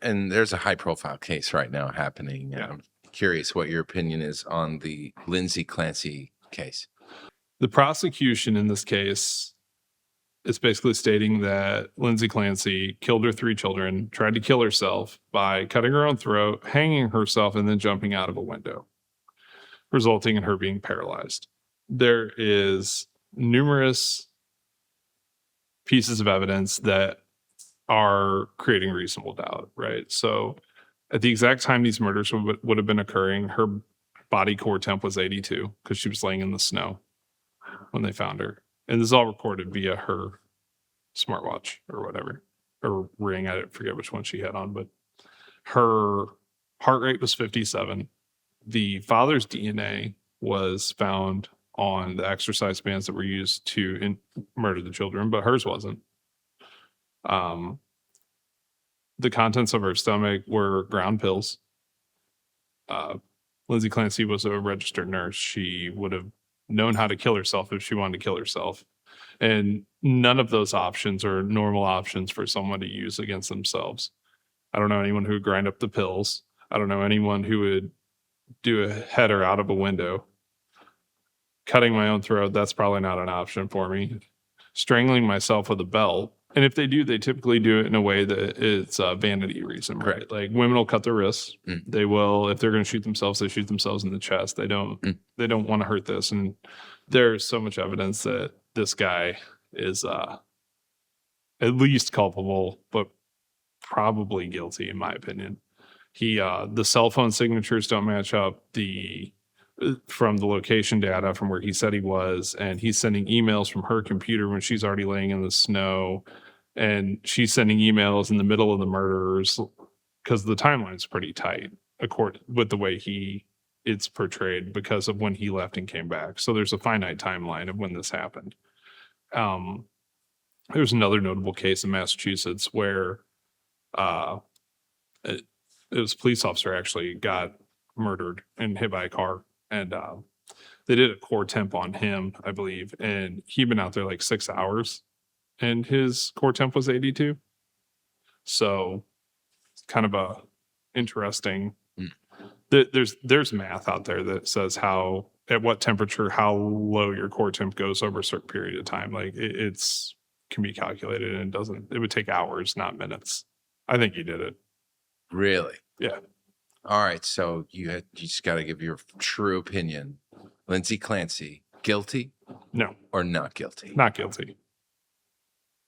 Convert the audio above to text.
And there's a high profile case right now happening. Yeah. I'm curious what your opinion is on the Lindsay Clancy case. The prosecution in this case is basically stating that Lindsay Clancy killed her 3 children, tried to kill herself by cutting her own throat, hanging herself, and then jumping out of a window, resulting in her being paralyzed. There is numerous pieces of evidence that are creating reasonable doubt, right? So at the exact time these murders would have been occurring, her body core temp was 82 because she was laying in the snow when they found her. And this is all recorded via her smartwatch or whatever, or ring. I forget which one she had on, but her heart rate was 57. The father's DNA was found on the exercise bands that were used to murder the children, but hers wasn't. The contents of her stomach were ground pills. Lindsay Clancy was a registered nurse. She would have known how to kill herself if she wanted to kill herself. And none of those options are normal options for someone to use against themselves. I don't know anyone who would grind up the pills. I don't know anyone who would do a header out of a window. Cutting my own throat, that's probably not an option for me. Strangling myself with a belt. And if they do, they typically do it in a way that it's a vanity reason, right? Correct. Like women will cut their wrists. They will, if they're going to shoot themselves, they shoot themselves in the chest. They don't want to hurt this. And there's so much evidence that this guy is at least culpable, but probably guilty, in my opinion. The cell phone signatures don't match up from the location data from where he said he was, and he's sending emails from her computer when she's already laying in the snow, and she's sending emails in the middle of the murders because the timeline's pretty tight with the way it's portrayed because of when he left and came back. So there's a finite timeline of when this happened. There's another notable case in Massachusetts where it was a police officer actually got murdered and hit by a car, and they did a core temp on him, I believe, and he'd been out there like 6 hours and his core temp was 82. So it's kind of a interesting there's math out there that says at what temperature how low your core temp goes over a certain period of time. Like it's can be calculated, and it would take hours, not minutes. I think he did it. Really? Yeah. All right. So you just got to give your true opinion. Lindsay Clancy, guilty? No. Or not guilty? Not guilty.